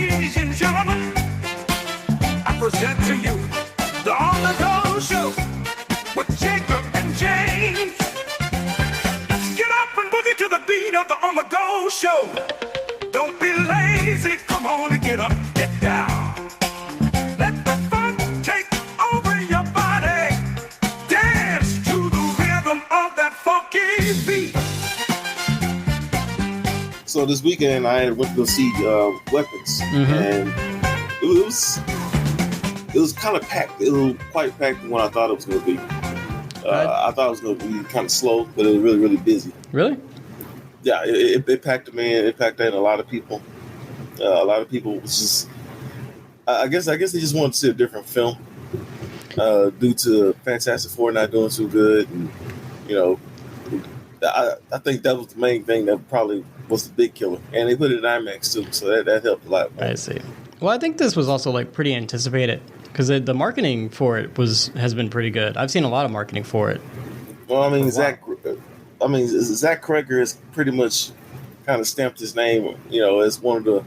Ladies and gentlemen, I present to you the On the Go Show with Jacob and James. Let's get up and boogie to the beat of the On the Go Show. Don't be lazy, come on and get up, get down. Let the fun take over your body. Dance to the rhythm of that funky beat. So this weekend I went to go see Weapons, and it was kind of packed. It was quite packed than what I thought it was going to be. I thought it was going to be kind of slow, but it was really, really busy. Really? Yeah, it packed them in. It packed in a lot of people. A lot of people was just. I guess they just wanted to see a different film due to Fantastic Four not doing too good, and I think that was the main thing that probably was the big killer, and they put it in IMAX too, so that helped a lot. I see. Well, I think this was also like pretty anticipated because the marketing for it has been pretty good. I've seen a lot of marketing for it. Well, I mean, Zach Cregger has pretty much kind of stamped his name, as one of the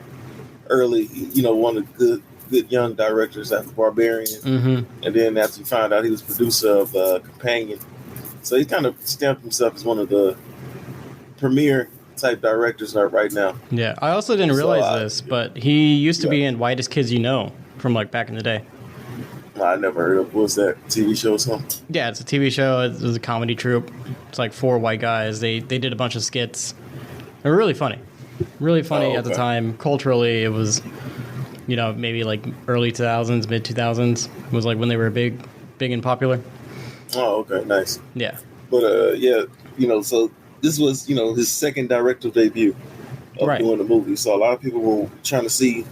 early, one of the good young directors after Barbarian, and then after you find out he was producer of Companion, so he kind of stamped himself as one of the premier type directors right now. Yeah, I also didn't realize this, but he used to be in Whitest Kids You Know from like back in the day. I never heard of. What was that TV show or something? Yeah, it's a TV show. It was a comedy troupe. It's like 4 white guys. They did a bunch of skits. They were really funny. Really funny at the time. Culturally, it was, maybe like early 2000s, mid 2000s. It was like when they were big and popular. Oh, okay, nice. Yeah. But so this was, his second directorial debut of doing the movie. So a lot of people were trying to see,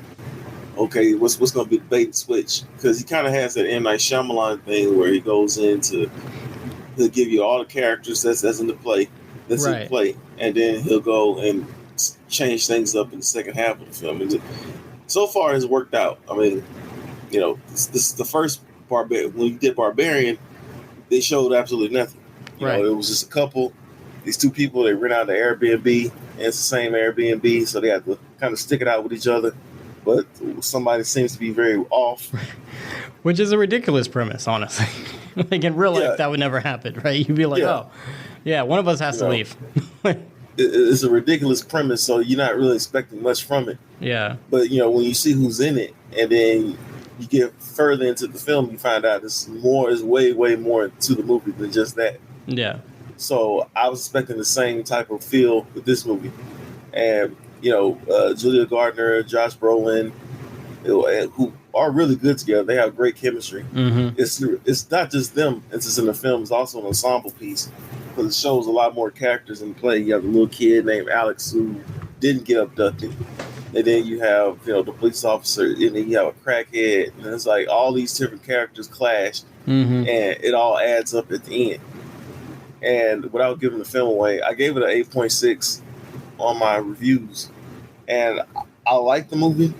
okay, what's going to be the bait and switch? Because he kind of has that M. Night Shyamalan thing where he goes into, he'll give you all the characters that's in the play, in the play, and then he'll go and change things up in the second half of the film. And so far, it's worked out. I mean, this is the first Barbarian. When you did Barbarian, they showed absolutely nothing. It was just a couple. These two people, they rent out the Airbnb, and it's the same Airbnb, so they have to kind of stick it out with each other. But somebody seems to be very off. Which is a ridiculous premise, honestly. Like in real life, that would never happen, right? You'd be like, one of us has to leave. It's a ridiculous premise, so you're not really expecting much from it. Yeah. But, when you see who's in it, and then you get further into the film, you find out it's way, way more to the movie than just that. Yeah. So I was expecting the same type of feel with this movie. And, Julia Gardner, Josh Brolin, who are really good together. They have great chemistry. It's not just them. It's just in the film. It's also an ensemble piece because it shows a lot more characters in play. You have a little kid named Alex who didn't get abducted. And then you have, the police officer, and then you have a crackhead. And it's like all these different characters clash, and it all adds up at the end. And without giving the film away, I gave it an 8.6 on my reviews. And I like the movie,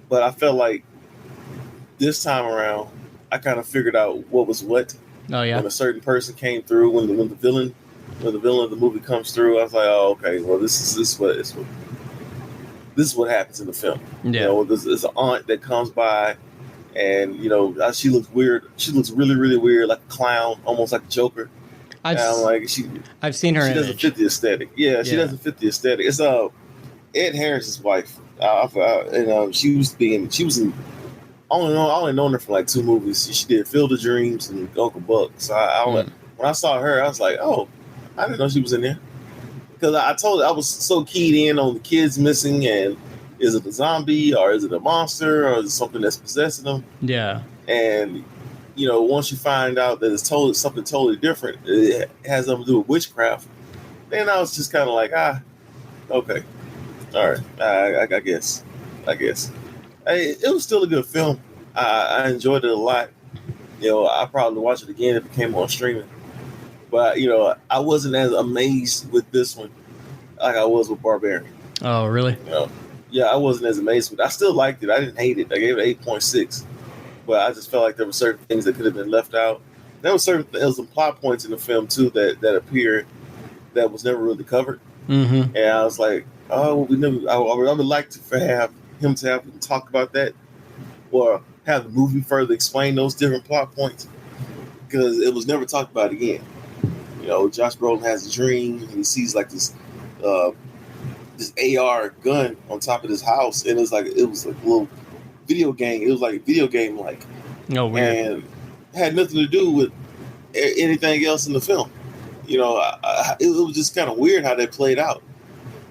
but I felt like this time around, I kind of figured out what was what. Oh, yeah. When a certain person came through, when the villain of the movie comes through, I was like, oh, okay, well, this is what happens in the film. Yeah. There's an aunt that comes by, and she looks weird. She looks really, really weird, like a clown, almost like a Joker. I've seen her. She doesn't fit the aesthetic. Yeah, she doesn't fit the aesthetic. It's Ed Harris's wife, and she was in. I only known her for like 2 movies. She did Field of Dreams and Uncle Buck. So when I saw her, I was like, oh, I didn't know she was in there. Because I told her I was so keyed in on the kids missing, and is it a zombie or is it a monster or is it something that's possessing them? Yeah. And once you find out that it's something totally different, it has nothing to do with witchcraft, then I was just kind of like, okay, all right, I guess. It was still a good film. I enjoyed it a lot. I probably watch it again if it came on streaming. But I wasn't as amazed with this one like I was with Barbarian. Oh, really? Yeah, I wasn't as amazed with it. I still liked it. I didn't hate it. I gave it 8.6. But I just felt like there were certain things that could have been left out. There was some plot points in the film too that appeared that was never really covered. And I was like, we never. I would like to have him talk about that, or have the movie further explain those different plot points, because it was never talked about again. You know, Josh Brolin has a dream, and he sees like this AR gun on top of this house, and it was like a little video game. It was like a video game like, weird. And had nothing to do with anything else in the film. You know, it was just kind of weird how that played out.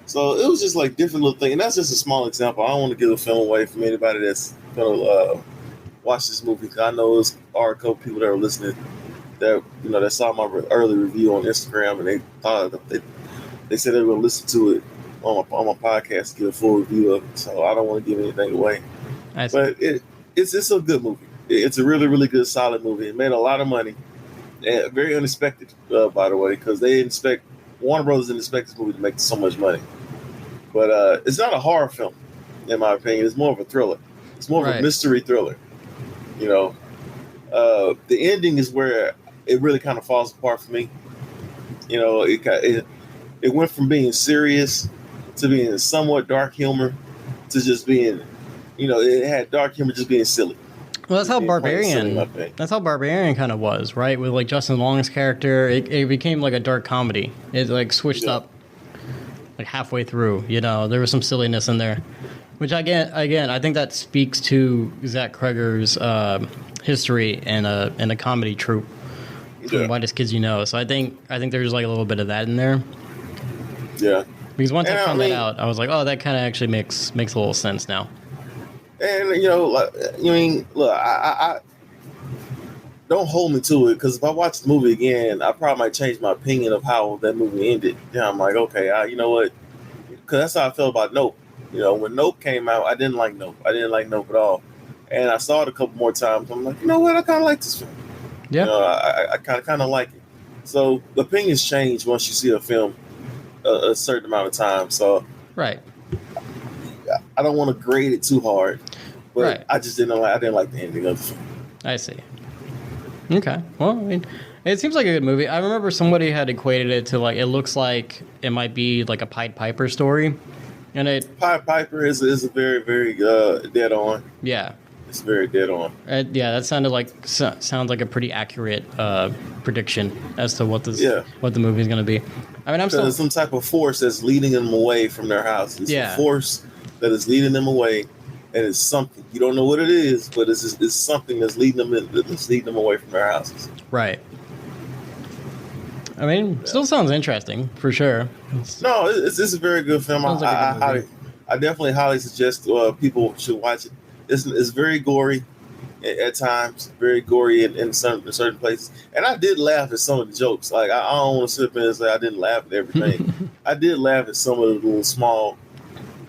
So it was just like different little things, and that's just a small example. I don't want to give the film away from anybody that's gonna watch this movie, because I know there's are a couple people that are listening that that saw my early review on Instagram, and they thought they said they were gonna listen to it on my podcast to get a full review of it. So I don't want to give anything away, but it's a good movie. It's a really, really good, solid movie. It made a lot of money, and very unexpected, by the way, because Warner Brothers didn't expect this movie to make so much money. But it's not a horror film, in my opinion. It's more of a thriller. It's more of a mystery thriller. You know, the ending is where it really kind of falls apart for me. You know, it went from being serious to being somewhat dark humor to just being, it had dark humor just being silly. Well, that's how Barbarian. That's how Barbarian kind of was, right? With like Justin Long's character, it became like a dark comedy. It like switched up like halfway through. There was some silliness in there, which again, I think that speaks to Zach Cregger's history and a comedy troupe from Whitest Kids You Know. So I think there's like a little bit of that in there. Yeah. Because once I found that out, I was like, oh, that kind of actually makes a little sense now. And look, I don't hold me to it, because if I watch the movie again, I probably might change my opinion of how that movie ended. I'm like, okay, you know what? Because that's how I felt about Nope. When Nope came out, I didn't like Nope. I didn't like Nope at all. And I saw it a couple more times. I'm like, you know what? I kind of like this film. Yeah. I kind of like it. So the opinions change once you see a film a certain amount of time. So right. I don't want to grade it too hard, but right. I didn't like the ending of the film. I see. Okay. Well, I mean, it seems like a good movie. I remember somebody had equated it to like, it looks like it might be like a Pied Piper story. And Pied Piper is a very, very dead on. Yeah. It's very dead on. That sounds like a pretty accurate prediction as to what the movie is going to be. I mean, there's some type of force that's leading them away from their house. It's a force that is leading them away, and it's something you don't know what it is, but it's something that's leading them away from their houses. Right. I mean, still sounds interesting for sure. It's a very good film. I definitely highly suggest people should watch it. It's very gory at times, very gory in certain places. And I did laugh at some of the jokes. Like, I don't want to sit up and say I didn't laugh at everything. I did laugh at some of the little small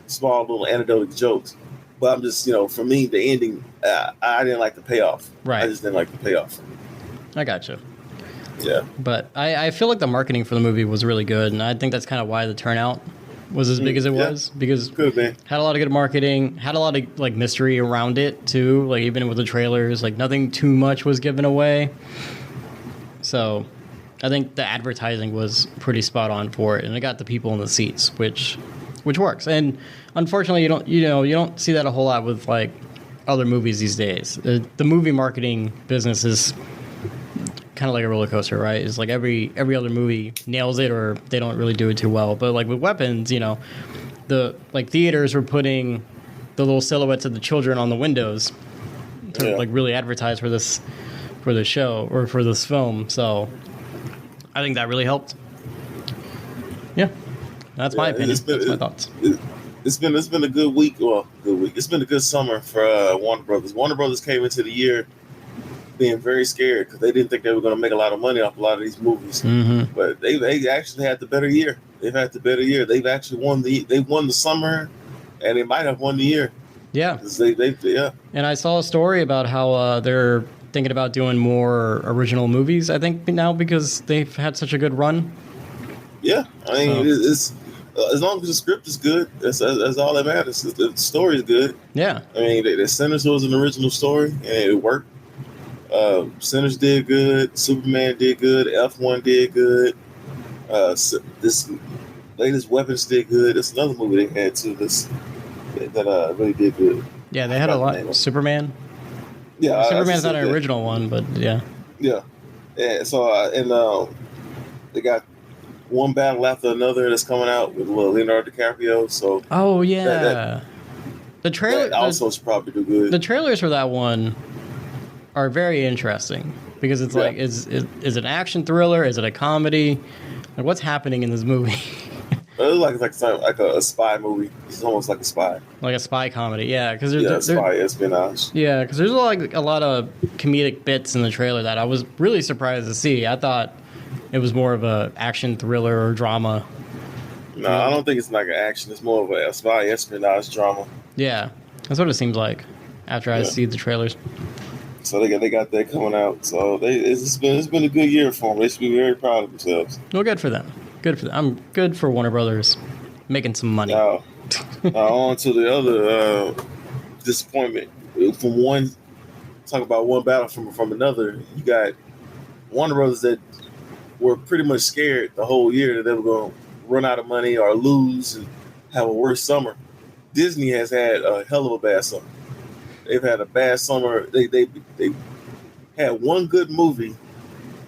little anecdotal jokes. But I'm just, for me, the ending, I didn't like the payoff. Right. I just didn't like the payoff. I gotcha. Yeah. But I feel like the marketing for the movie was really good, and I think that's kind of why the turnout was as big as it was, because it had a lot of good marketing, had a lot of like mystery around it too, like even with the trailers, like nothing too much was given away. So I think the advertising was pretty spot on for it, and it got the people in the seats, which works. And unfortunately, you don't see that a whole lot with like other movies these days. The movie marketing business is kind of like a roller coaster, right? It's like every other movie nails it, or they don't really do it too well. But like with Weapons, the like theaters were putting the little silhouettes of the children on the windows to like really advertise for the show or for this film. So I think that really helped. Yeah, that's my opinion. That's my thoughts. It's been a good week. Well, good week. It's been a good summer for Warner Brothers. Warner Brothers came into the year being very scared because they didn't think they were going to make a lot of money off a lot of these movies. Mm-hmm. But they actually had the better year. They've had the better year. They've actually won the summer, and they might have won the year. Yeah. Yeah. And I saw a story about how they're thinking about doing more original movies, I think, now because they've had such a good run. Yeah. I mean, it's as long as the script is good, that's all that matters. The story is good. Yeah. I mean, the Sinners was an original story, and it worked. Sinners did good. Superman did good. F1 did good. This latest Weapons did good. It's another movie they had too. That really did good. Yeah, they I had a forgot the lot. name of it. Superman. Yeah, Superman's not said an that. original one, but yeah. Yeah, and so they got one battle after another that's coming out with Leonardo DiCaprio. So Oh that yeah. The trailer. that also should probably do good. The trailers for that one are very interesting because it's Yeah. like, is it an action thriller? Is it a comedy? Like, what's happening in this movie? It's like a spy movie. It's almost like a spy. Like a spy comedy, yeah. Because Spy espionage. yeah, because there's a lot of comedic bits in the trailer that I was really surprised to see. I thought it was more of a action thriller or drama. No, I don't think it's like an action. It's more of a spy espionage drama. Yeah, that's what it seems like after I see the trailers. So they got that coming out. So it's been a good year for them. They should be very proud of themselves. Well, good for them. Good for them. I'm good for Warner Brothers making some money. Now on to the other disappointment. From one, talk about one battle from another. You got Warner Brothers that were pretty much scared the whole year that they were going to run out of money or lose and have a worse summer. Disney has had a hell of a bad summer. They've had a bad summer. They had one good movie,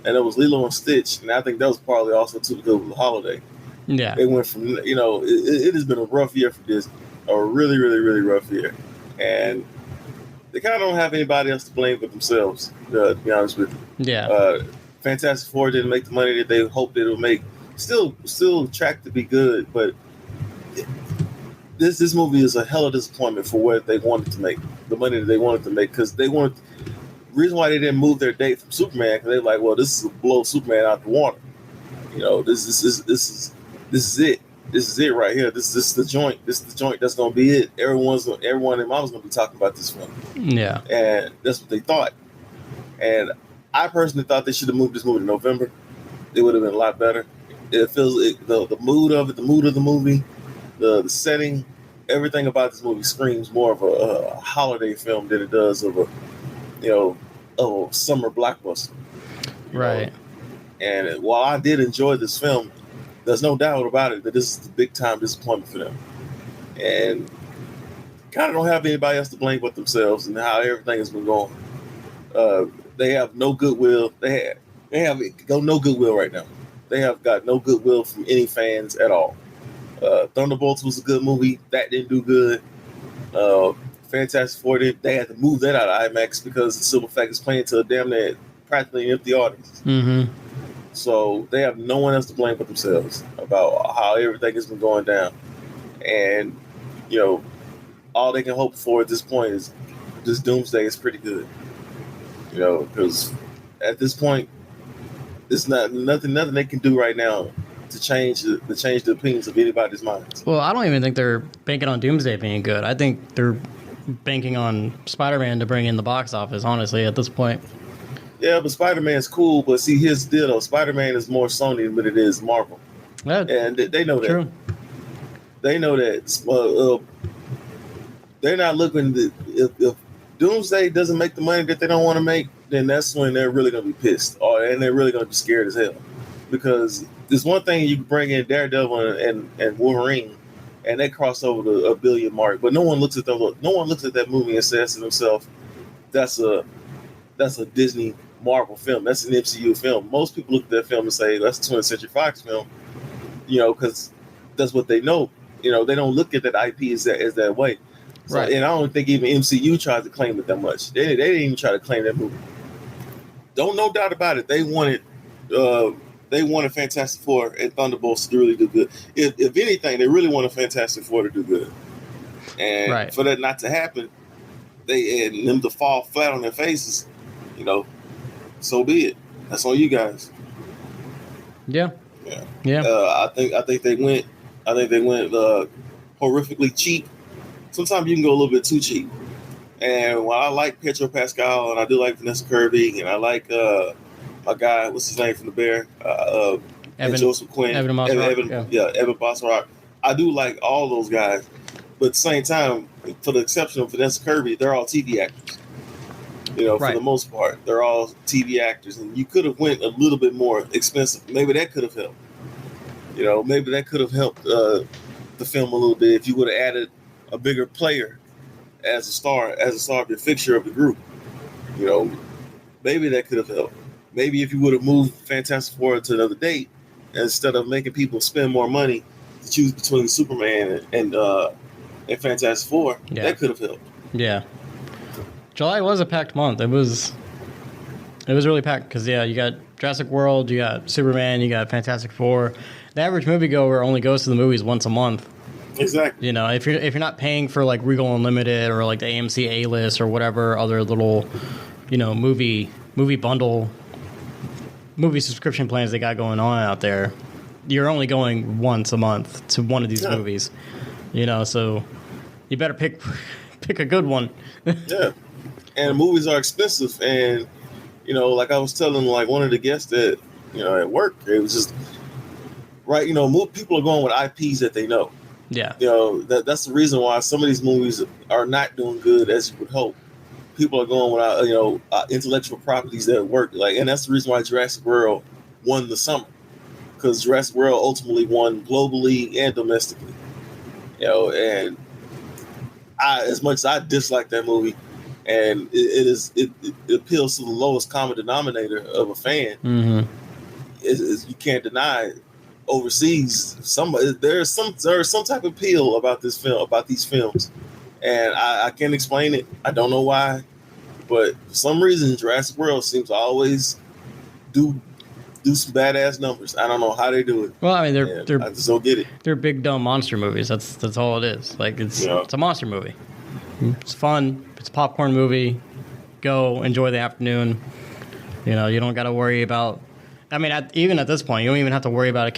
and it was Lilo and Stitch, and I think that was partly also too good with the holiday. Yeah. They went from, it has been a rough year for Disney, a really, really, really rough year, and they kind of don't have anybody else to blame but themselves. To be honest with you. Yeah. Fantastic Four didn't make the money that they hoped it would make. Still tracked to be good, but this movie is a hell of a disappointment for what they wanted to make, the money that they wanted to make, because they wanted. Reason why they didn't move their date from Superman, because they're like, well, this is a blow Superman out the water. This is it. This is it right here. This is the joint. This is the joint that's gonna be it. Everyone and mom's gonna be talking about this film. Yeah. And that's what they thought. And I personally thought they should have moved this movie to November. It would have been a lot better. It feels the mood of it, the mood of the movie, the setting, everything about this movie screams more of a holiday film than it does of a summer blockbuster. Right. And while I did enjoy this film, there's no doubt about it that this is the big time disappointment for them. And kind of don't have anybody else to blame but themselves and how everything has been going. They have no goodwill. They have no goodwill right now. They have got no goodwill from any fans at all. Thunderbolts was a good movie. That didn't do good. Fantastic Four, they had to move that out of IMAX because the simple fact is playing to a damn near practically empty audience. Mm-hmm. So they have no one else to blame but themselves about how everything has been going down. And, all they can hope for at this point is this Doomsday is pretty good. Because at this point, it's not nothing they can do right now to change the opinions of anybody's minds. Well, I don't even think they're banking on Doomsday being good. I think they're banking on Spider-Man to bring in the box office, honestly, at this point. Yeah, but Spider-Man's cool, but see, here's the deal, though. Spider-Man is more Sony than it is Marvel. Yeah, and they know that. True. They know that. They're not looking if Doomsday doesn't make the money that they don't want to make, then that's when they're really going to be pissed, and they're really going to be scared as hell. Because there's one thing you can bring in Daredevil and Wolverine, and they cross over the $1 billion mark, but no one looks at that movie and says to themselves, "That's a Disney Marvel film. That's an MCU film." Most people look at that film and say, "That's a 20th Century Fox film," because that's what they know. They don't look at that IP as that way. So, right. And I don't think even MCU tried to claim it that much. They didn't even try to claim that movie. No doubt about it. They wanted Fantastic Four and Thunderbolts to really do good. If anything, they really wanted Fantastic Four to do good. And for that not to happen, and them to fall flat on their faces, so be it. That's on you guys. Yeah. I think they went horrifically cheap. Sometimes you can go a little bit too cheap. And while I like Pedro Pascal and I do like Vanessa Kirby and I like my guy, what's his name from The Bear, and Joseph Quinn, Evan Bosrock. I do like all those guys, but at the same time, for the exception of Vanessa Kirby, they're all TV actors. For the most part, they're all TV actors, and you could have went a little bit more expensive. Maybe that could have helped. You know, maybe that could have helped the film a little bit if you would have added a bigger player as a star, the fixture of the group. You know, maybe that could have helped. Maybe if you would have moved Fantastic Four to another date instead of making people spend more money to choose between Superman and Fantastic Four, that could have helped. Yeah, July was a packed month. It was really packed because you got Jurassic World, you got Superman, you got Fantastic Four. The average moviegoer only goes to the movies once a month. Exactly. You know, if you're not paying for like Regal Unlimited or like the AMC A-List or whatever other little, movie bundle, movie subscription plans they got going on out there, you're only going once a month to one of these movies. You know, so you better pick a good one. Yeah, and movies are expensive, and like I was telling like one of the guests that at work, it was just right. People are going with IPs that they know. Yeah, that's the reason why some of these movies are not doing good as you would hope. People are going with intellectual properties that work, and that's the reason why Jurassic World won the summer, because Jurassic World ultimately won globally and domestically. And as much as I dislike that movie, and it appeals to the lowest common denominator of a fan, you can't deny overseas there's some type of appeal about these films, and I can't explain it. I don't know why, but for some reason Jurassic World seems to always do some badass numbers. I don't know how they do it. Well, I mean, I just don't get it. They're big dumb monster movies. That's all it is. Like it's a monster movie. It's fun. It's a popcorn movie. Go enjoy the afternoon. You don't got to worry about. I mean, even at this point, you don't even have to worry about it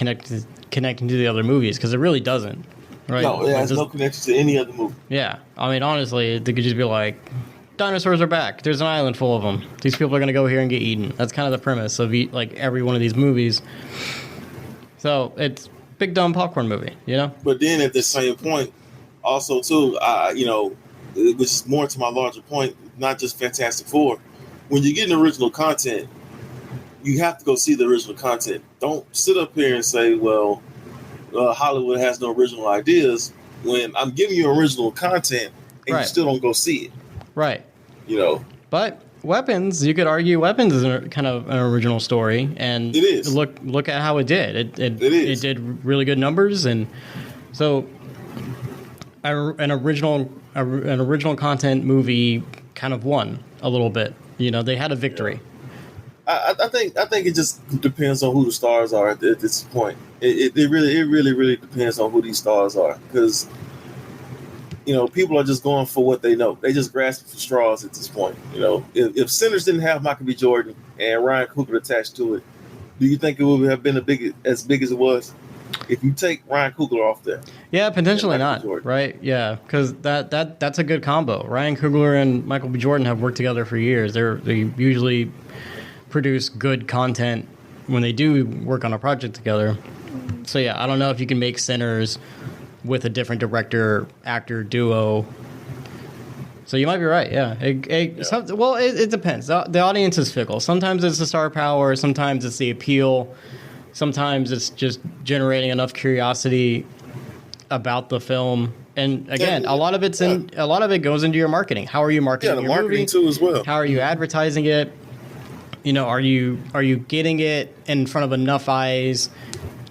connecting to the other movies, because it really doesn't. Right? No, it has no connection to any other movie. Yeah, I mean, honestly, they could just be like, dinosaurs are back. There's an island full of them. These people are going to go here and get eaten. That's kind of the premise of like every one of these movies. So it's big dumb popcorn movie, But then at the same point, also too, which is more to my larger point, not just Fantastic Four. When you get an original content, you have to go see the original content. Don't sit up here and say, well, Hollywood has no original ideas, when I'm giving you original content and you still don't go see it. Right. But Weapons, you could argue Weapons is kind of an original story, and it is. Look at how it did. It did really good numbers, and so an original content movie kind of won a little bit. They had a victory. Yeah. I think it just depends on who the stars are at this point. It really depends on who these stars are, because people are just going for what they know. They just grasping for straws at this point. If Sinners didn't have Michael B. Jordan and Ryan Coogler attached to it, do you think it would have been as big as it was? If you take Ryan Coogler off there, yeah, potentially not, right? Yeah, because that's a good combo. Ryan Coogler and Michael B. Jordan have worked together for years. They usually produce good content when they do work on a project together. So yeah, I don't know if you can make Sinners with a different director actor duo. So you might be right. Yeah. It depends. The audience is fickle. Sometimes it's the star power. Sometimes it's the appeal. Sometimes it's just generating enough curiosity about the film. And again, a lot of it goes into your marketing. How are you marketing your marketing movie? Too as well. How are you advertising it? Are you getting it in front of enough eyes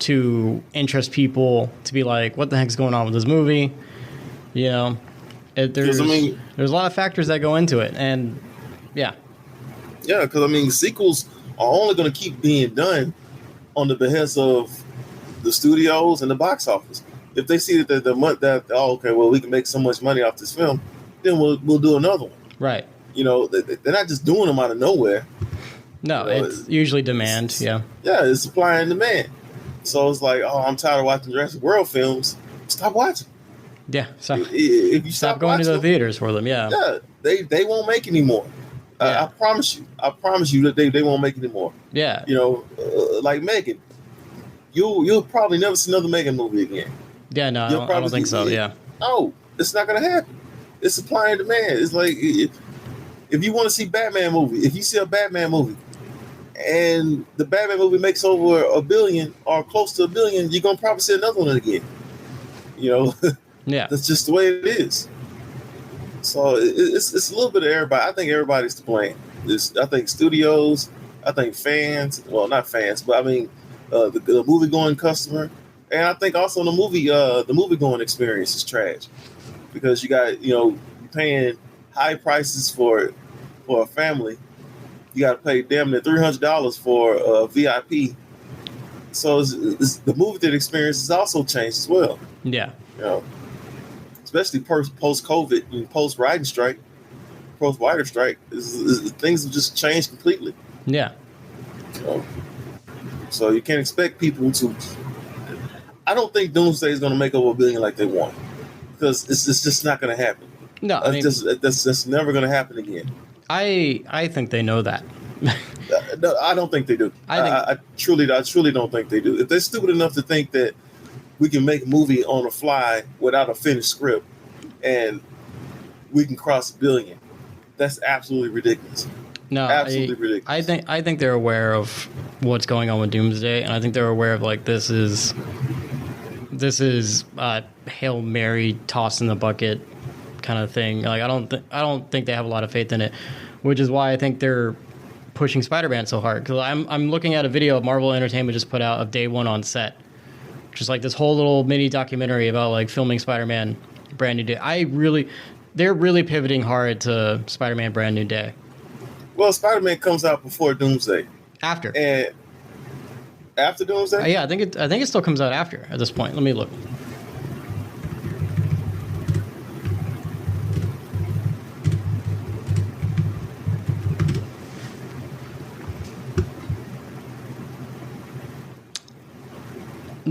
to interest people to be like, what the heck's going on with this movie? There's a lot of factors that go into it, and yeah, because sequels are only going to keep being done on the behest of the studios and the box office. If they see that we can make so much money off this film, then we'll do another one. Right. They're not just doing them out of nowhere. No, it's usually demand. Yeah, it's supply and demand. So it's like, I'm tired of watching Jurassic World films. Stop watching. Yeah, so if you stop going to the them, theaters for them. Yeah, they won't make any more. I promise you that they won't make any more. Yeah, like Megan, you'll probably never see another Megan movie again. Yeah, no, I don't think so. Yeah, no, it's not gonna happen. It's supply and demand. It's like if you want to see Batman movie, if you see a Batman movie and the Batman movie makes over $1 billion or close to $1 billion, you're gonna probably see another one again. You know, Yeah. that's just the way it is. So it's a little bit of everybody. I think everybody's to blame. I think studios, I think fans. Well, not fans, but I mean the movie going customer, and I think also the movie going experience is trash because you got you're paying high prices for a family. You got to pay damn near $300 for a VIP. So the movie theater experience has also changed as well. Yeah. You know, especially post COVID and post writer strike, things have just changed completely. Yeah. So you can't expect people to. I don't think Doomsday is going to make over $1 billion like they want because it's just not going to happen. No, I mean, that's never going to happen again. I think they know that. No, I don't think they do. I truly don't think they do. If they're stupid enough to think that we can make a movie on the fly without a finished script and we can cross $1 billion, that's absolutely ridiculous. No, absolutely ridiculous. I think they're aware of what's going on with Doomsday, and I think they're aware of like this is Hail Mary toss in the bucket kind of thing. Like I don't think they have a lot of faith in it, which is why I think they're pushing Spider-Man so hard. Because I'm looking at a video of Marvel Entertainment just put out of day one on set, just like this whole little mini documentary about like filming Spider-Man Brand New Day. They're really pivoting hard to Spider-Man Brand New Day. Well, Spider-Man comes out before Doomsday. After. And after Doomsday? Yeah, I think it still comes out after at this point. Let me look.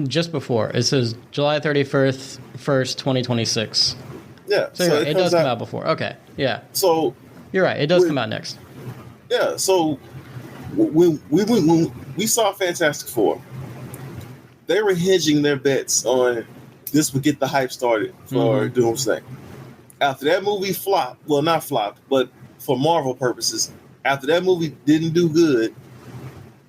Just before. It says July 31st, 2026. Yeah. So it does come out before. Okay. Yeah. So you're right. It does come out next. Yeah. So when we saw Fantastic Four, they were hinging their bets on this would get the hype started for Doomsday. After that movie flopped, well, not flopped, but for Marvel purposes, after that movie didn't do good,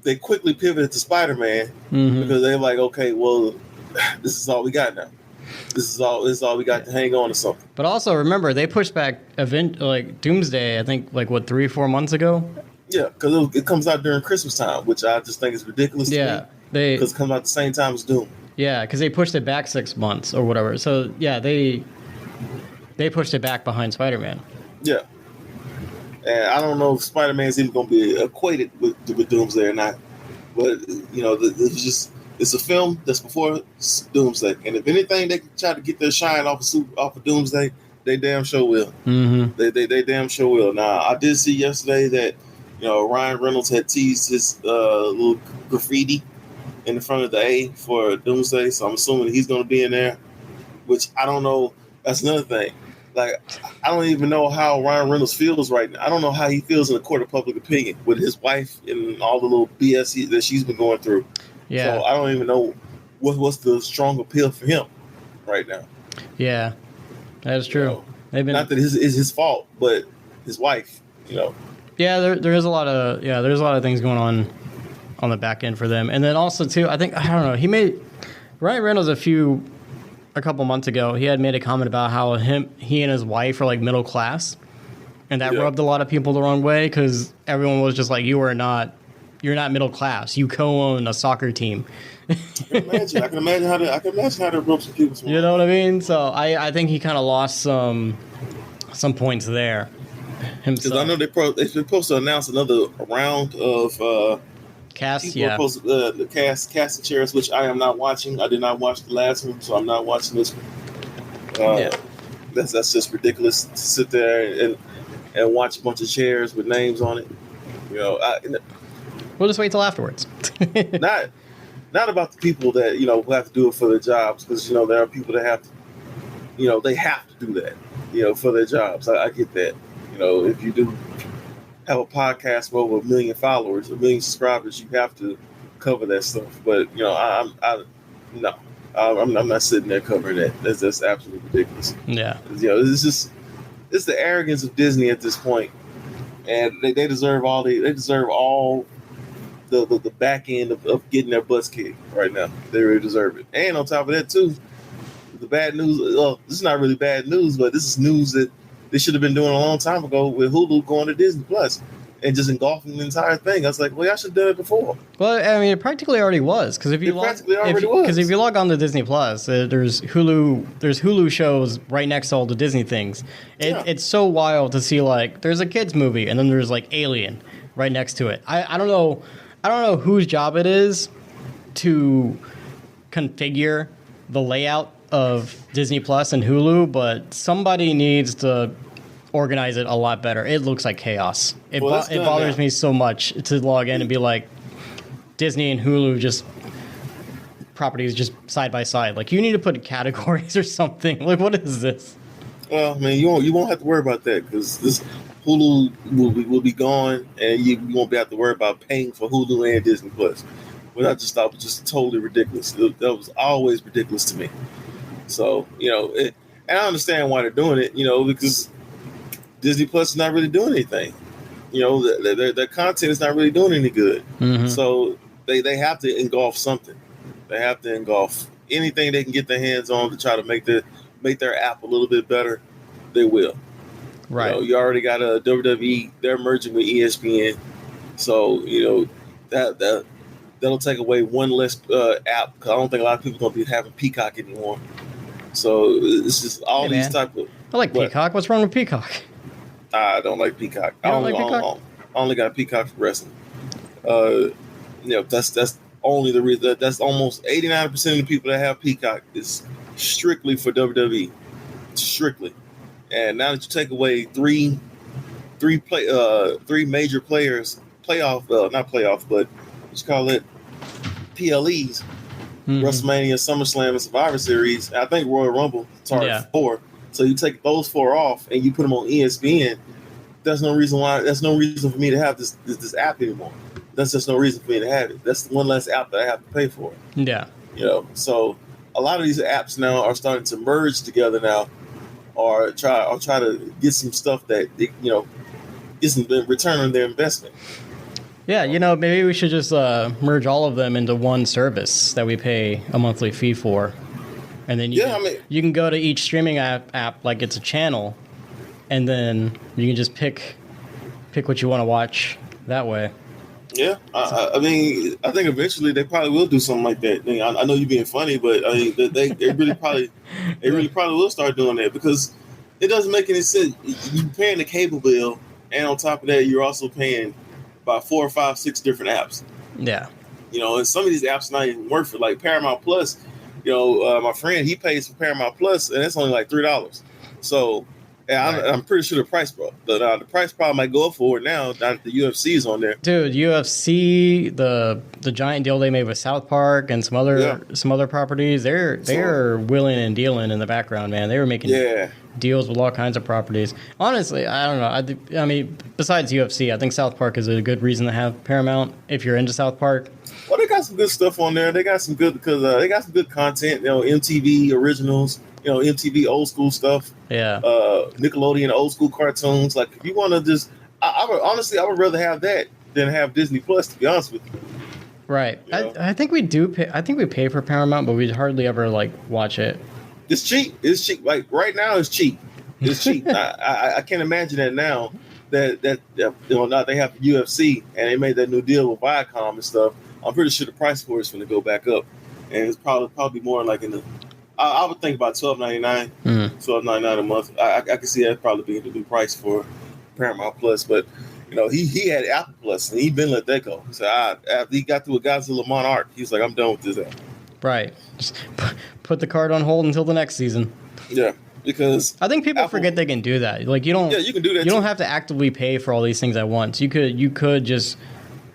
they quickly pivoted to Spider-Man because they're like, okay, well, this is all we got now. This is all we got to hang on to something. But also remember, they pushed back Doomsday. I think 3-4 months ago. Yeah, because it comes out during Christmas time, which I just think is ridiculous. Yeah, because it comes out at the same time as Doom. Yeah, because they pushed it back 6 months or whatever. So yeah, they pushed it back behind Spider-Man. Yeah. And I don't know if Spider-Man's even going to be equated with Doomsday or not. But, it's a film that's before Doomsday. And if anything, they can try to get their shine off of Doomsday, they damn sure will. Mm-hmm. They damn sure will. Now, I did see yesterday that, Ryan Reynolds had teased his little graffiti in the front of the A for Doomsday. So I'm assuming he's going to be in there, which I don't know. That's another thing. Like, I don't even know how Ryan Reynolds feels right now. I don't know how he feels in the court of public opinion with his wife and all the little BS that she's been going through. Yeah. So I don't even know what's the strong appeal for him right now. Yeah, that is true. Not that it's his fault, but his wife, Yeah, there is a lot of things going on the back end for them. And then also, too, I don't know, Ryan Reynolds a couple months ago, he had made a comment about how he and his wife are like middle class, and that rubbed a lot of people the wrong way because everyone was just like, you're not middle class. You co-own a soccer team. I can imagine how to rub some people. You know what I mean? So I think he kind of lost some points there himself. Because I know they're supposed to announce another round of cast. Yeah, the cast of chairs, which I am not watching. I did not watch the last one, so I'm not watching this one. That's just ridiculous to sit there and watch a bunch of chairs with names on it. We'll just wait till afterwards. Not about the people that who have to do it for their jobs, because there are people that have to, they have to do that, for their jobs. I get that. If you do have a podcast with over 1 million followers, 1 million subscribers, you have to cover that stuff. But I'm not sitting there covering that. That's absolutely ridiculous. Yeah. It's the arrogance of Disney at this point, and they deserve all the back end of getting their butts kicked right now. They really deserve it. And on top of that too, the bad news. Well, this is not really bad news, but this is news that they should have been doing a long time ago with Hulu going to Disney Plus and just engulfing the entire thing. I was like, well, y'all should have done it before. Well, I mean, it practically already was, because if you log on to Disney Plus, there's Hulu shows right next to all the Disney things. It's so wild to see, like, there's a kids movie and then there's like Alien right next to it. I don't know whose job it is to configure the layout of Disney Plus and Hulu, but somebody needs to organize it a lot better. It looks like chaos. It bothers me so much to log in and be like, Disney and Hulu just properties just side by side. Like, you need to put categories or something. Like, what is this? Well, I mean, you won't have to worry about that because this Hulu will be gone, and you won't be have to worry about paying for Hulu and Disney Plus. But I just thought it was just totally ridiculous. That was always ridiculous to me. So, and I understand why they're doing it, because Disney Plus is not really doing anything. Their content is not really doing any good. Mm-hmm. So they have to engulf something. They have to engulf anything they can get their hands on to try to make their app a little bit better. They will. Right. You already got a WWE. They're merging with ESPN. So that'll take away one less app. Cause I don't think a lot of people are going to be having Peacock anymore. So it's just all these type of. I like Peacock. What's wrong with Peacock? I don't like Peacock. I only got Peacock for wrestling. That's only the reason. That's almost 89% of the people that have Peacock is strictly for WWE. Strictly. And now that you take away three major players, not playoff, but what you call it, PLEs, WrestleMania, SummerSlam, and Survivor Series. I think Royal Rumble started 4. So you take those 4 off and you put them on ESPN. That's no reason for me to have this app anymore. That's just no reason for me to have it. That's one less app that I have to pay for. Yeah. So a lot of these apps now are starting to merge together now, or try to get some stuff that isn't return on their investment. Yeah, maybe we should just merge all of them into one service that we pay a monthly fee for. And then you can go to each streaming app like it's a channel, and then you can just pick what you want to watch that way. Yeah, I mean, I think eventually they probably will do something like that. I know you're being funny, but I mean, they really probably will start doing that because it doesn't make any sense. You're paying the cable bill, and on top of that, you're also paying about 4 or 5, 6 different apps. Yeah, and some of these apps are not even worth it. Like Paramount Plus. My friend, he pays for Paramount Plus, and it's only like $3. So, I'm pretty sure the price probably might go up for it now. Now that the UFC is on there, dude. UFC, the giant deal they made with South Park and some other properties. They're willing and dealing in the background, man. They were making deals with all kinds of properties. Honestly, I don't know. I mean, besides UFC, I think South Park is a good reason to have Paramount if you're into South Park. Well, they got some good stuff on there. They got some good they got some good content. MTV originals. MTV old school stuff. Yeah. Nickelodeon old school cartoons. Like, if you want to just, I would rather have that than have Disney Plus. To be honest with you. Right. I think we do pay. I think we pay for Paramount, but we hardly ever watch it. It's cheap. It's cheap. Like right now, it's cheap. It's cheap. I can't imagine that now. That now they have UFC and they made that new deal with Viacom and stuff. I'm pretty sure the price for it's going to go back up, and it's probably more like in the. I would think about $12.99, $12.99 a month. I can see that probably being the new price for Paramount Plus. But he had Apple Plus and he been let that go. So after he got through a Godzilla Monarch, he was like, I'm done with this app. Right. Just put the card on hold until the next season. Yeah. Because I think people forget they can do that. Like you don't. Yeah, you can do that. You don't have to actively pay for all these things at once. You could just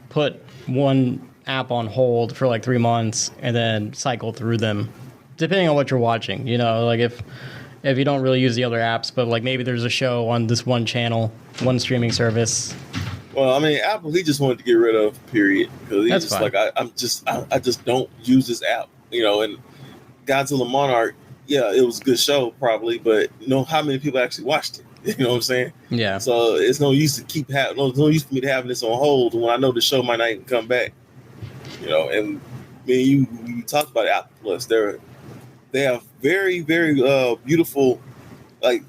put one app on hold for like 3 months and then cycle through them, depending on what you're watching. Like if you don't really use the other apps, but like maybe there's a show on this one channel, one streaming service. Well, I mean, Apple, he just wanted to get rid of, period. Because he's just fine. Like, I just don't use this app, And Godzilla Monarch. Yeah, it was a good show, probably, but how many people actually watched it? You know what I'm saying? Yeah. So it's no use to no use for me to having this on hold when I know the show might not even come back. And you talked about Apple Plus. They have very, very beautiful, like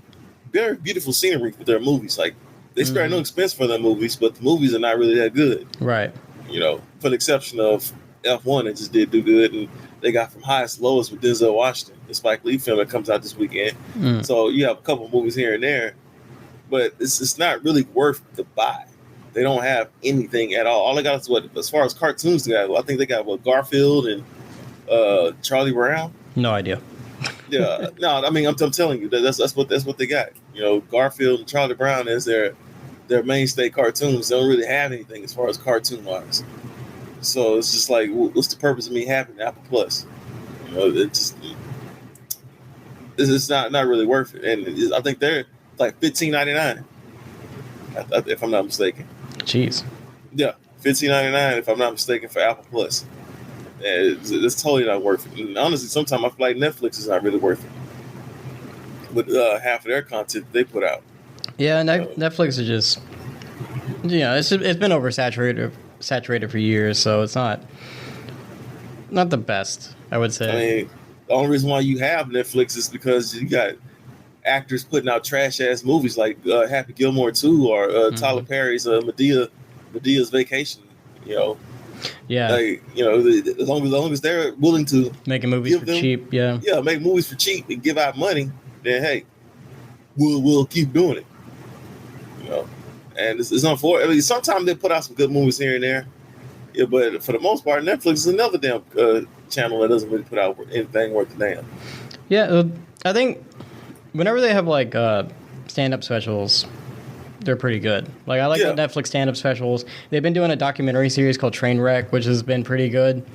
very beautiful scenery for their movies. Like they spare no expense for their movies, but the movies are not really that good. Right. For the exception of F1, that just did do good, and they got From Highest to Lowest with Denzel Washington, the Spike Lee film that comes out this weekend. So you have a couple movies here and there, but it's not really worth the buy. They don't have anything at all. All they got is as far as cartoons, I think they got Garfield and Charlie Brown. No idea. Yeah, no, I mean I'm telling you that's what they got. Garfield and Charlie Brown is their mainstay cartoons. They don't really have anything as far as cartoon wise. So it's just like, what's the purpose of me having Apple Plus? It's not really worth it. And I think they're like $15.99, if I'm not mistaken. Jeez. Yeah, $15.99 if I'm not mistaken for Apple Plus. It's totally not worth it. And honestly, sometimes I feel like Netflix is not really worth it with half of their content they put out. Yeah, Netflix is just, it's been oversaturated for years, so it's not the best, I would say. I mean, the only reason why you have Netflix is because you got actors putting out trash ass movies like Happy Gilmore 2 or Tyler Perry's Medea's Vacation. Yeah. Like, as long as they're willing to making movies for cheap, yeah, make movies for cheap and give out money, then hey, we'll keep doing it. And it's unfortunate. I mean, sometimes they put out some good movies here and there, but for the most part, Netflix is another damn channel that doesn't really put out anything worth a damn. Yeah, I think whenever they have like stand-up specials, they're pretty good. Like I like the Netflix stand-up specials. They've been doing a documentary series called Trainwreck, which has been pretty good.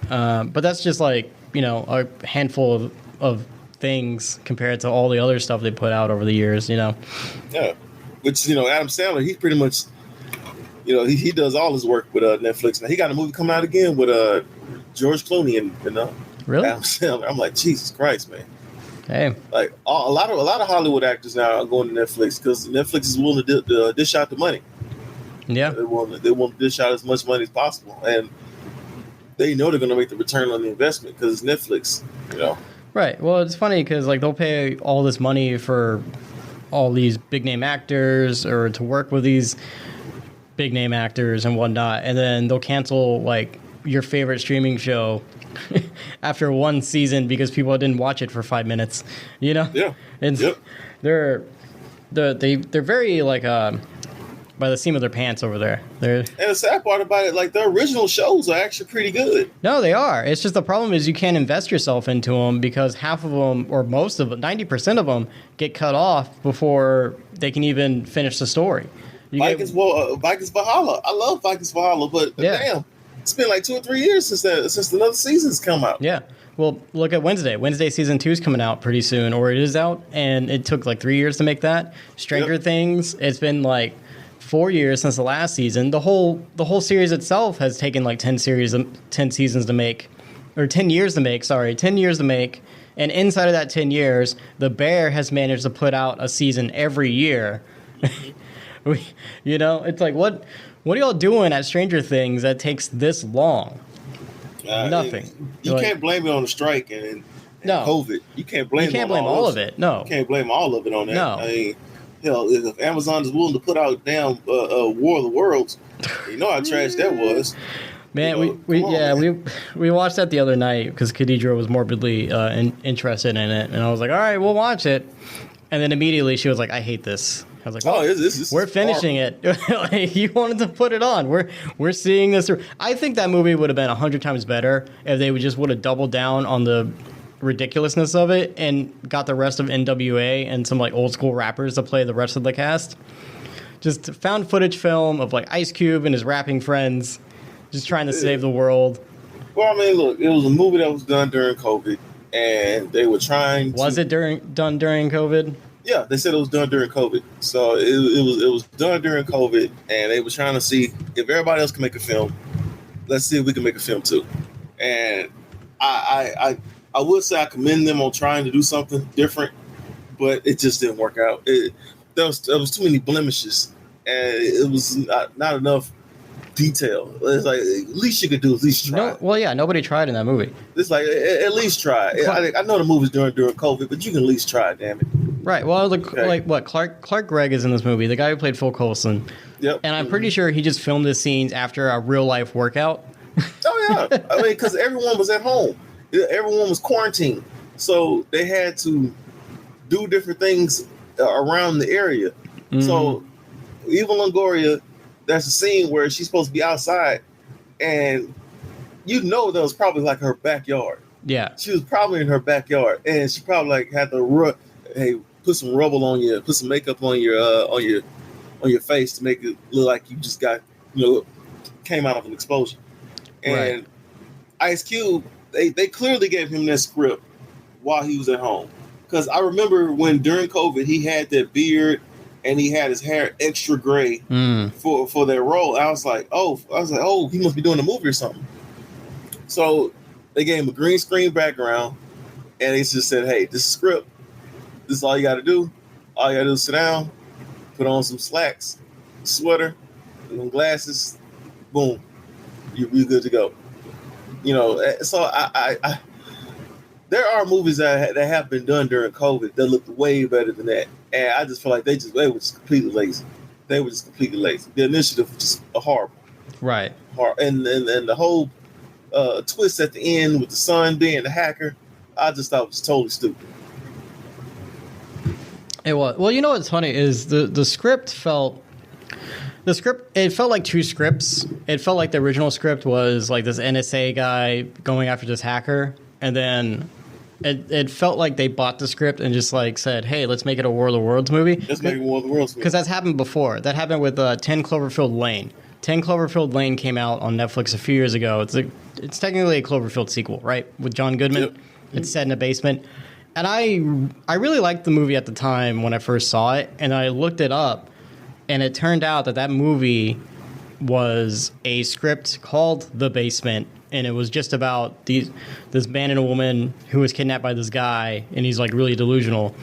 But that's just like a handful of things compared to all the other stuff they put out over the years. Yeah, which Adam Sandler, he's pretty much he does all his work with Netflix. Now he got a movie coming out again with George Clooney and really Adam Sandler. I'm like, Jesus Christ, man. Hey, like a lot of Hollywood actors now are going to Netflix because Netflix is willing to dish out the money. Yeah, they want to dish out as much money as possible, and they know they're going to make the return on the investment because it's Netflix. Right. Well, it's funny because like they'll pay all this money for all these big name actors or to work with these big name actors and whatnot, and then they'll cancel like your favorite streaming show after one season because people didn't watch it for 5 minutes, Yeah. And they're very like by the seam of their pants over there. And the sad part about it, like the original shows are actually pretty good. No, they are. It's just the problem is you can't invest yourself into them because half of them or most of them, 90% of them get cut off before they can even finish the story. Vikings Valhalla. I love Vikings Valhalla, but damn. It's been like 2 or 3 years since another season's come out. Yeah. Well, look at Wednesday. Wednesday season 2 is coming out pretty soon, or it is out, and it took like 3 years to make that. Stranger Things, it's been like 4 years since the last season. The whole series itself has taken like 10 seasons to make, or 10 years to make. Sorry, 10 years to make. And inside of that 10 years, The Bear has managed to put out a season every year. It's like what are y'all doing at Stranger Things that takes this long? Nothing. You can't blame it on the strike and COVID. You can't blame all of it. No. You can't blame all of it on that. No. I mean, hell, if Amazon is willing to put out damn War of the Worlds, you know how trash that was. Man, we watched that the other night because Khadija was morbidly interested in it, and I was like, all right, we'll watch it. And then immediately she was like, I hate this. I was like, this we're finishing it. Like, you wanted to put it on. We're seeing this through. I think that movie would have been 100 times better if they would have doubled down on the ridiculousness of it and got the rest of NWA and some like old school rappers to play the rest of the cast. Just found footage film of like Ice Cube and his rapping friends just trying to save the world. Well, I mean, look, it was a movie that was done during COVID, and they were trying to... Was it done during COVID? Yeah, they said it was done during COVID. So it was done during COVID, and they were trying to see if everybody else can make a film. Let's see if we can make a film too. And I would say I commend them on trying to do something different, but it just didn't work out. There was too many blemishes, and it was not enough detail. It's like at least you could do at least try. No, well, yeah, nobody tried in that movie. It's like at least try. I know the movie's during COVID, but you can at least try. Damn it. Right. Well, like what Clark Gregg is in this movie, the guy who played Phil Coulson. Yep. And I'm pretty sure he just filmed his scenes after a real life workout. Oh yeah. I mean, because everyone was at home, everyone was quarantined, so they had to do different things around the area. Mm-hmm. So Eva Longoria, that's a scene where she's supposed to be outside, and that was probably like her backyard. Yeah, she was probably in her backyard, and she probably like had to put some rubble on you, put some makeup on your face to make it look like you just got came out of an explosion. And right. Ice Cube, they clearly gave him that script while he was at home, because I remember when during COVID he had that beard and he had his hair extra gray for that role. I was like, oh, he must be doing a movie or something. So they gave him a green screen background, and they just said, hey, this is script. This is all you got to do. All you got to do is sit down, put on some slacks, sweater, and some glasses. Boom, you're good to go. So I there are movies that have been done during COVID that look way better than that, and I just feel like they were just completely lazy. They were just completely lazy. The initiative was just horrible. Right. And the whole twist at the end with the son being the hacker, I just thought it was totally stupid. It was. Well, what's funny is the script felt like two scripts. It felt like the original script was like this NSA guy going after this hacker, and then it felt like they bought the script and just like said, hey, let's make it a War of the Worlds movie. Let's make it a War of the Worlds movie. Because that's happened before. That happened with 10 Cloverfield Lane. 10 Cloverfield Lane came out on Netflix a few years ago. It's technically a Cloverfield sequel, right? With John Goodman. Yep. It's set in a basement. And I really liked the movie at the time when I first saw it, and I looked it up, and it turned out that movie was a script called The Basement, and it was just about this man and a woman who was kidnapped by this guy, and he's like really delusional,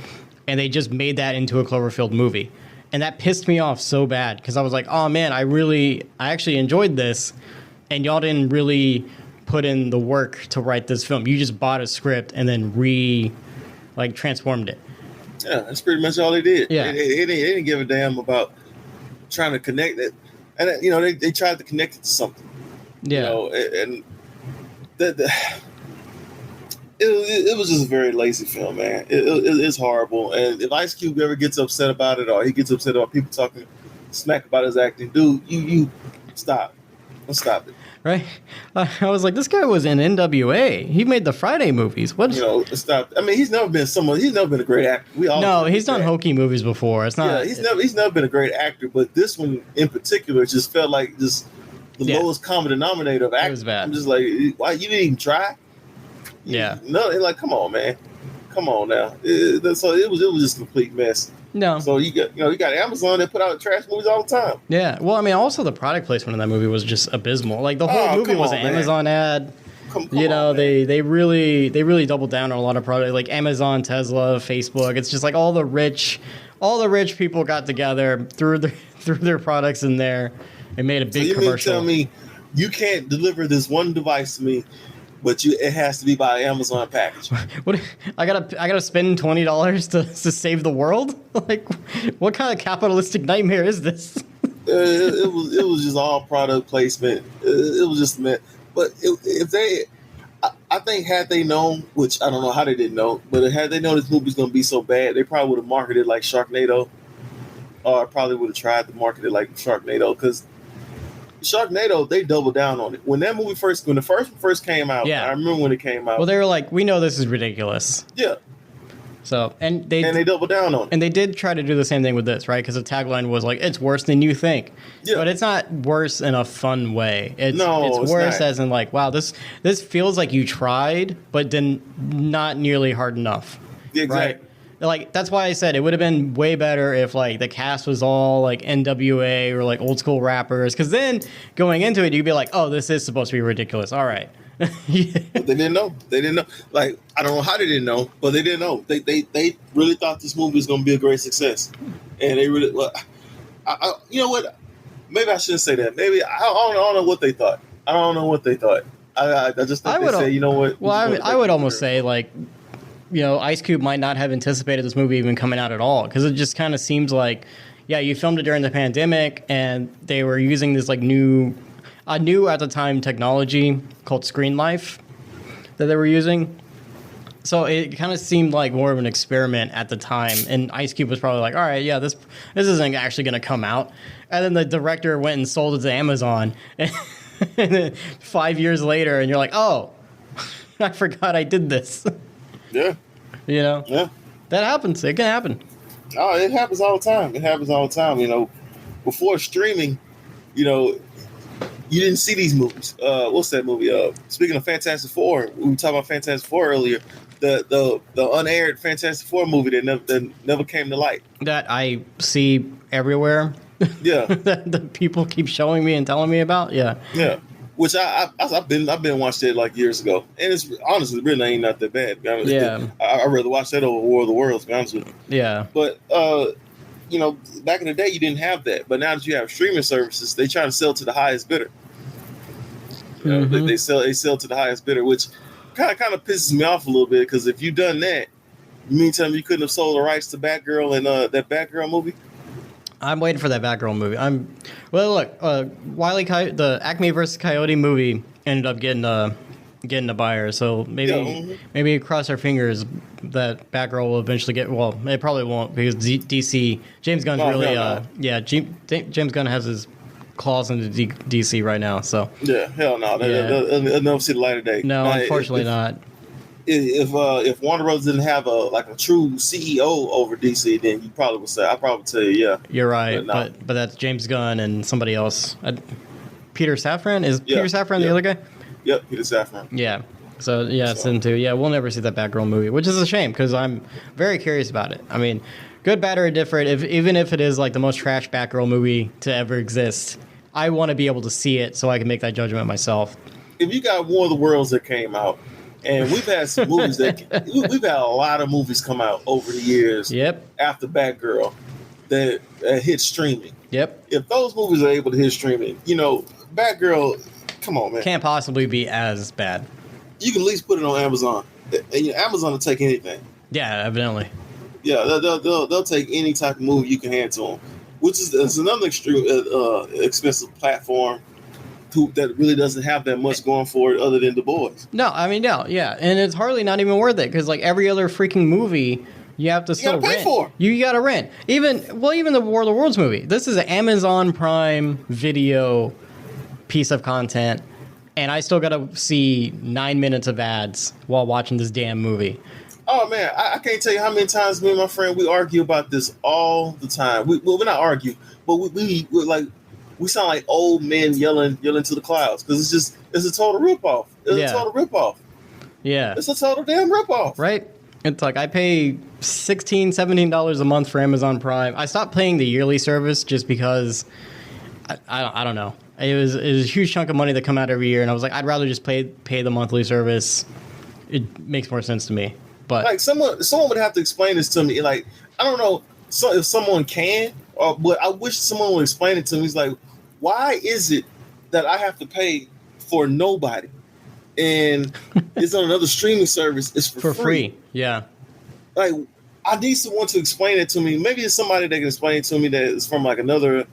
and they just made that into a Cloverfield movie. And that pissed me off so bad, because I was like, oh man, I actually enjoyed this, and y'all didn't really put in the work to write this film. You just bought a script and then transformed it. Yeah, that's pretty much all they did. Yeah. They didn't give a damn about trying to connect it. And, they tried to connect it to something. Yeah. And it was just a very lazy film, man. It's horrible. And if Ice Cube ever gets upset about it, or he gets upset about people talking smack about his acting, dude, you stop. Let's stop it. Right? I was like, this guy was in NWA. He made the Friday movies. What? Stop. I mean, he's never been a great actor. He's done hokey movies before. It's not. Yeah, he's never been a great actor, but this one in particular just felt like just the lowest common denominator of acting. It was bad. I'm just like, why you didn't even try? No, like, come on, man. Come on now. So it was just a complete mess. No. So you got Amazon that put out trash movies all the time. Yeah. Well, I mean, also the product placement in that movie was just abysmal. Like the whole movie was an Amazon ad. Come on, they really doubled down on a lot of products like Amazon, Tesla, Facebook. It's just like all the rich people got together, threw their products in there and made a big commercial. So you mean tell me you can't deliver this one device to me, but it has to be by Amazon package? What? I gotta spend $20 to save the world? Like, what kind of capitalistic nightmare is this? It was just all product placement. It was just meant. But I think had they known, which I don't know how they didn't know, but had they known this movie's gonna be so bad, they probably would have marketed it like Sharknado, or probably would have tried to market it like Sharknado, because Sharknado, they doubled down on it. When the first one first came out, I remember when it came out. Well, they were like, we know this is ridiculous. Yeah. So, and they doubled down on it. And they did try to do the same thing with this, right? Because the tagline was like, it's worse than you think. Yeah. But it's not worse in a fun way. It's worse as in like, wow, this feels like you tried, but then not nearly hard enough. Yeah, exactly. Right? Like, that's why I said it would have been way better if like the cast was all like NWA or like old school rappers. Because then going into it, you'd be like, oh, this is supposed to be ridiculous. All right. Yeah. But they didn't know. Like, I don't know how they didn't know, but they didn't know. They really thought this movie was going to be a great success, and they really. Well, you know what? maybe I shouldn't say that. Maybe I don't know what they thought. I don't know what they thought. I just think they said, you know what? Well, I would almost say like, Ice Cube might not have anticipated this movie even coming out at all, because it just kind of seems like, yeah, you filmed it during the pandemic, and they were using this like new at the time technology called Screen Life that they were using. So it kind of seemed like more of an experiment at the time, and Ice Cube was probably like, all right, yeah, this isn't actually going to come out. And then the director went and sold it to Amazon, and then 5 years later, and you're like, oh, I forgot I did this. Yeah. Yeah. That happens. It can happen. Oh, it happens all the time. It happens all the time. Before streaming, you didn't see these movies. What's that movie? Speaking of Fantastic Four, we were talking about Fantastic Four earlier. The unaired Fantastic Four movie that never came to light. That I see everywhere. Yeah. that people keep showing me and telling me about. Yeah. Yeah. Which I've been watched it like years ago, and it's honestly really ain't not that bad. Yeah. I'd rather watch that over War of the Worlds, to be honest with you. Yeah. But back in the day you didn't have that, but now that you have streaming services, they try to sell to the highest bidder. They sell to the highest bidder, which kind of pisses me off a little bit, because if you done that, you mean tell me you couldn't have sold the rights to Batgirl and that Batgirl movie? I'm waiting for that Batgirl movie. Look, the Acme versus Coyote movie ended up getting a buyer, so maybe cross our fingers that Batgirl will eventually get. Well, it probably won't, because DC James Gunn's James Gunn has his claws into DC right now. So yeah, hell no, they'll never see the light of day. No, unfortunately not. If Warner Bros. Didn't have a true CEO over DC, then I'd probably tell you, yeah. You're right, but that's James Gunn and somebody else. Peter Safran? Peter Safran the other guy? Yep, Peter Safran. Yeah. So it's into we'll never see that Batgirl movie, which is a shame, because I'm very curious about it. I mean, good, bad, or indifferent, even if it is like the most trash Batgirl movie to ever exist, I want to be able to see it so I can make that judgment myself. If you got War of the Worlds that came out, and we've had some movies we've had a lot of movies come out over the years. Yep. After Batgirl that hit streaming. Yep. If those movies are able to hit streaming, Batgirl, come on, man, can't possibly be as bad. You can at least put it on Amazon. And Amazon will take anything. Yeah, evidently. Yeah, they'll take any type of movie you can hand to them, which is another extreme expensive platform that really doesn't have that much going for it other than The Boys. No, yeah, and it's hardly not even worth it, because like every other freaking movie, you have to still rent. You got to rent. Even the War of the Worlds movie. This is an Amazon Prime Video piece of content, and I still got to see 9 minutes of ads while watching this damn movie. Oh man, I can't tell you how many times me and my friend we argue about this all the time. We're not argue, but we sound like old men yelling to the clouds, because it's a total ripoff. It's a total ripoff. Yeah, it's a total damn ripoff. Right? It's like I pay $16, $17 a month for Amazon Prime. I stopped paying the yearly service just because I don't know. It was a huge chunk of money that come out every year, and I was like, I'd rather just pay the monthly service. It makes more sense to me. But like someone would have to explain this to me. Like, I don't know if someone can, but I wish someone would explain it to me. It's like, why is it that I have to pay for nobody, and it's on another streaming service? It's for free. Yeah. Like, I need someone to explain it to me. Maybe it's somebody that can explain it to me that is from like another.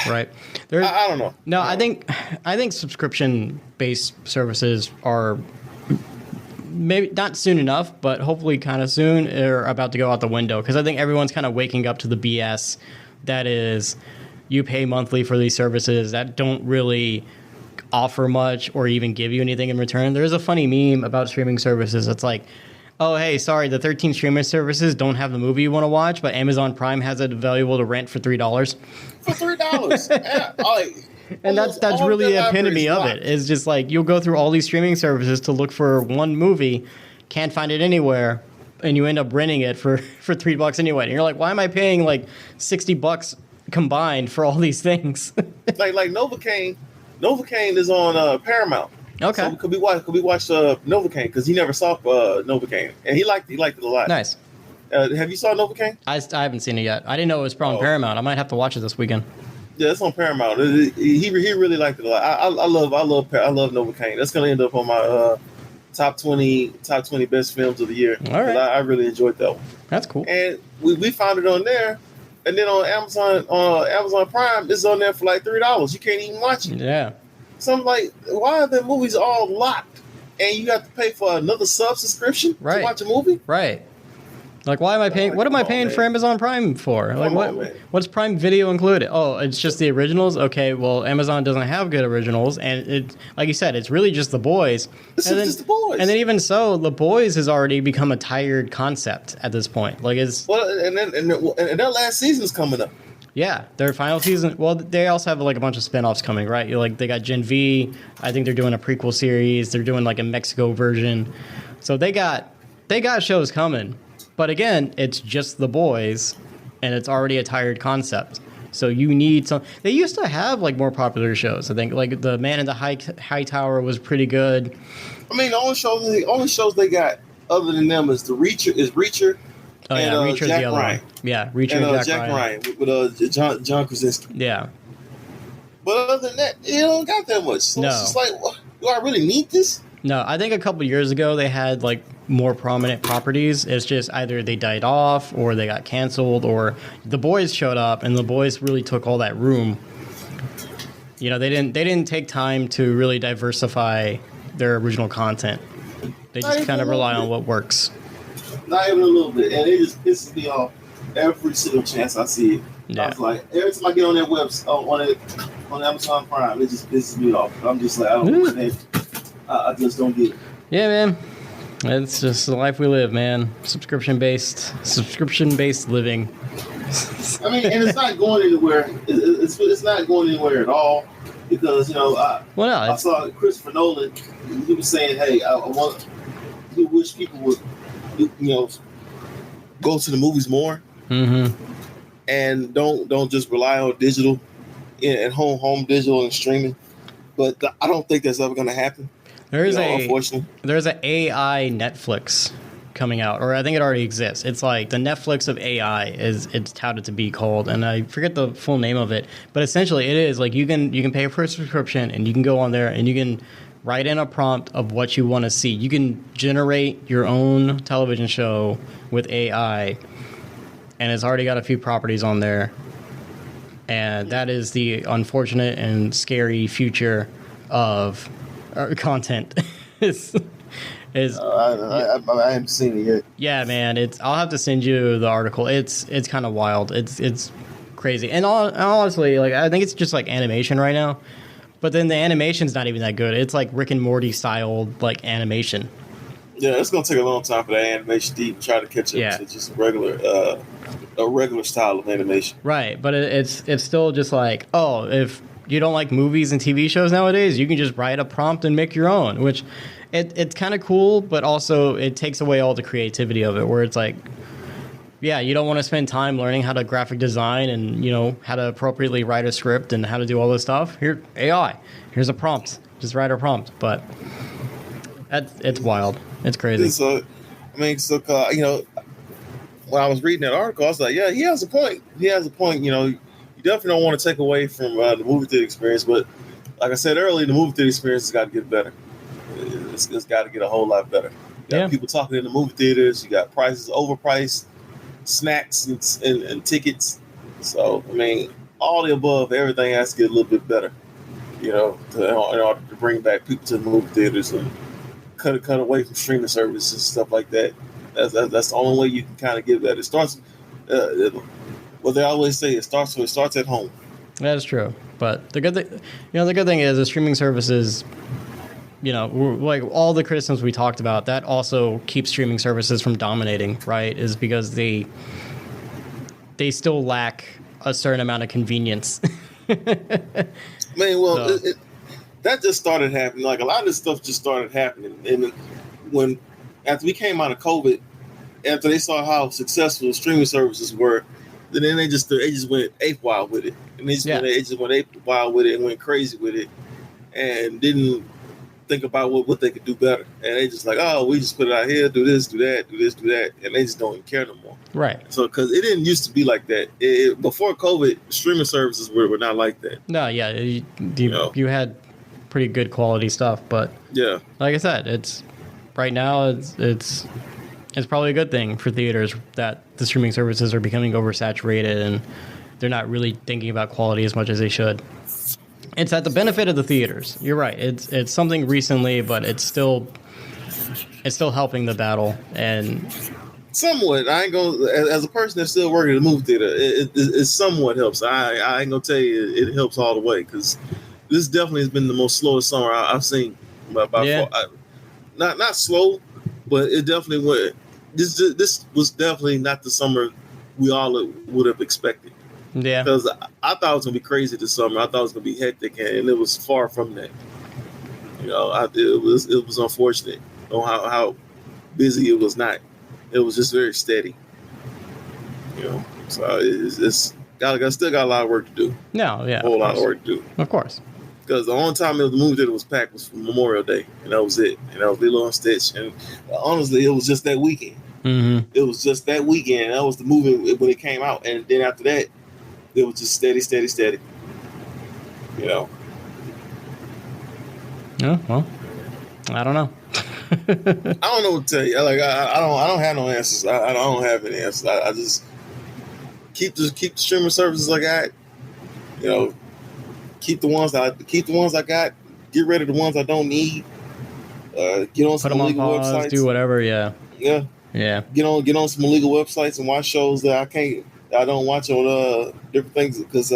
Right. I don't know. No, I think subscription-based services are maybe not soon enough, but hopefully kind of soon, are about to go out the window, because I think everyone's kind of waking up to the BS that is, you pay monthly for these services that don't really offer much or even give you anything in return. There's a funny meme about streaming services. It's like, oh, hey, sorry, the 13 streaming services don't have the movie you want to watch, but Amazon Prime has it available to rent for $3. For $3. Yeah, and that's really the epitome of it. It's just like, you'll go through all these streaming services to look for one movie, can't find it anywhere, and you end up renting it for $3 anyway. And you're like, why am I paying like $60 combined for all these things? like Novocaine is on Paramount. Okay. So could we watch Novocaine, because he never saw Novocaine, and he liked it a lot. Nice. Have you saw Novocaine? I haven't seen it yet. I didn't know it was on Paramount. I might have to watch it this weekend. Yeah, it's on Paramount. He really liked it a lot. I love Novocaine. That's gonna end up on my top 20 best films of the year. All right. I really enjoyed that one. That's cool. And we found it on there, and then on Amazon Prime, it's on there for like $3. You can't even watch it. Yeah. So I'm like, why are the movies all locked, and you have to pay for another subscription to watch a movie? Right. Like, why am I paying? What am I paying for Amazon Prime for? Like, what's Prime Video included? Oh, it's just the originals. Okay, well, Amazon doesn't have good originals, and it, like you said, it's really just The Boys. It's just The Boys. And then even so, The Boys has already become a tired concept at this point. Like, it's and their last season's coming up. Yeah, their final season. Well, they also have like a bunch of spinoffs coming, right? Like they got Gen V. I think they're doing a prequel series. They're doing like a Mexico version. So they got shows coming. But again, it's just The Boys, and it's already a tired concept. So you need some. They used to have like more popular shows. I think like The Man in the High Tower was pretty good. I mean, the only shows they got other than them is Reacher. Oh yeah, Reacher's Jack the other Ryan. one. Yeah, Reacher and Jack Ryan with John Krasinski. Yeah. But other than that, you don't got that much. So No. It's just like, do I really need this? No, I think a couple years ago they had like more prominent properties. It's just either they died off or they got canceled or The Boys showed up and The Boys really took all that room. You know, they didn't take time to really diversify their original content. They just kind of rely on what works. Not even a little bit. And it just pisses me off every single chance I see it. Yeah. I was like, every time I get on that website, on Amazon Prime, it just pisses me off. I'm just like, I don't understand. I just don't get it. Yeah, man. It's just the life we live, man. Subscription-based living. I mean, and it's not going anywhere. It's not going anywhere at all because, I saw Christopher Nolan. He was saying, hey, he wish people would, go to the movies more. Mm-hmm. And don't just rely on digital and home digital and streaming. But I don't think that's ever going to happen. Unfortunately, there's an AI Netflix coming out, or I think it already exists. It's like the Netflix of AI it's touted to be called, and I forget the full name of it. But essentially, it is like you can pay for a subscription, and you can go on there and you can write in a prompt of what you want to see. You can generate your own television show with AI, and it's already got a few properties on there. And that is the unfortunate and scary future of content. I haven't seen it yet. Yeah, man. I'll have to send you the article. It's kind of wild. It's crazy. And honestly, like I think it's just like animation right now. But then the animation's not even that good. It's like Rick and Morty styled like animation. Yeah, it's gonna take a long time for that animation to even try to catch up to just a regular style of animation. Right, but it's still just like, oh, if you don't like movies and TV shows nowadays, you can just write a prompt and make your own, which it's kind of cool, but also it takes away all the creativity of it, where it's like, yeah, you don't want to spend time learning how to graphic design and, how to appropriately write a script and how to do all this stuff. Here, AI, here's a prompt. Just write a prompt. But it's wild. It's crazy. So, when I was reading that article, I was like, yeah, he has a point. You definitely don't want to take away from the movie theater experience. But like I said earlier, the movie theater experience has got to get better. It's got to get a whole lot better. You got people talking in the movie theaters. You got prices overpriced, snacks and tickets. So, all the above, everything has to get a little bit better, in order to bring back people to the movie theaters and cut away from streaming services and stuff like that. That's the only way you can kind of get that. It starts, what they always say, it starts at home. That is true. But the good thing is the streaming services, like all the criticisms we talked about, that also keeps streaming services from dominating, right? Is because they still lack a certain amount of convenience. That just started happening. Like a lot of this stuff just started happening. And after we came out of COVID, after they saw how successful streaming services were, then they just went ape wild with it. And they just went ape wild with it and went crazy with it, and didn't think about what they could do better, and they just like, oh, we just put it out here, do this, do that, do this, do that, and they just don't even care no more. Right. So because it didn't used to be like that. Before COVID, streaming services were not like that. No, yeah, you had pretty good quality stuff, but Yeah, like I said, it's right now it's probably a good thing for theaters that the streaming services are becoming oversaturated and they're not really thinking about quality as much as they should. It's at the benefit of the theaters. You're right. It's something recently, but it's still helping the battle. And somewhat. I ain't gonna, as a person that's still working in the movie theater, it somewhat helps. I ain't gonna tell you it helps all the way, because this definitely has been the most slowest summer I've seen by Yeah. far. Not slow, but it definitely went. This was definitely not the summer we all would have expected. yeah, Because I thought it was gonna be crazy this summer. I thought it was gonna be hectic, and it was far from that. It was unfortunate on how busy it was not. It was just very steady. So it's still got a lot of work to do. no, yeah, A whole of lot of course. work to do. Of course. Because the only time the movie theater was packed was for Memorial Day, and that was it. And that was Lilo and Stitch. And honestly, it was just that weekend. Mm-hmm. It was just that weekend. That was the movie when it came out. And then after that, it was just steady. Yeah, well, I don't know. I don't know what to tell you. Like I don't have no answers. I don't have any answers. I just keep the streaming services I got. Keep the ones I got. Get rid of the ones I don't need. Get on Put some them on illegal pause, websites. do whatever, yeah. Yeah. Yeah. Get on some illegal websites and watch shows that I don't watch on different things, because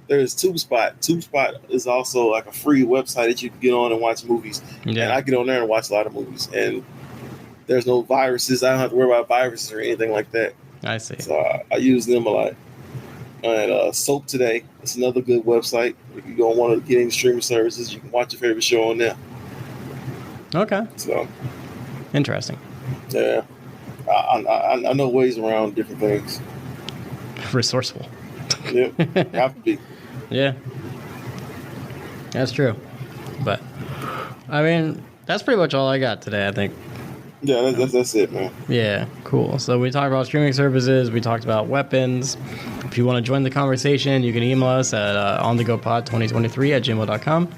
there's TubeSpot. TubeSpot is also like a free website that you can get on and watch movies. Yeah. And I get on there and watch a lot of movies, and there's no viruses. I don't have to worry about viruses or anything like that. I see. So I use them a lot. And Soap Today, it's another good website. If you don't want to get any streaming services, you can watch your favorite show on there. Okay. So Interesting. yeah, I know ways around different things. Resourceful. Yep, have to be. Yeah. That's true. But, I mean, that's pretty much all I got today, I think. Yeah, that's it, man. Yeah, cool. So we talked about streaming services. We talked about weapons. If you want to join the conversation, you can email us at onthegopod2023@gmail.com.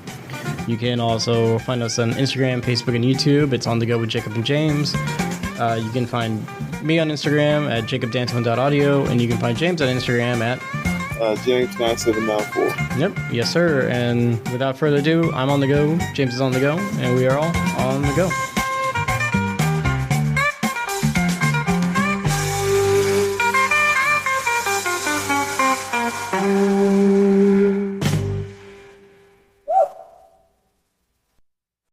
You can also find us on Instagram, Facebook, and YouTube. It's On The Go with Jacob and James. You can find me on Instagram at jacobdanton.audio, and you can find James on Instagram at James9794. Yep, yes, sir. And without further ado, I'm on the go. James is on the go, and we are all on the go.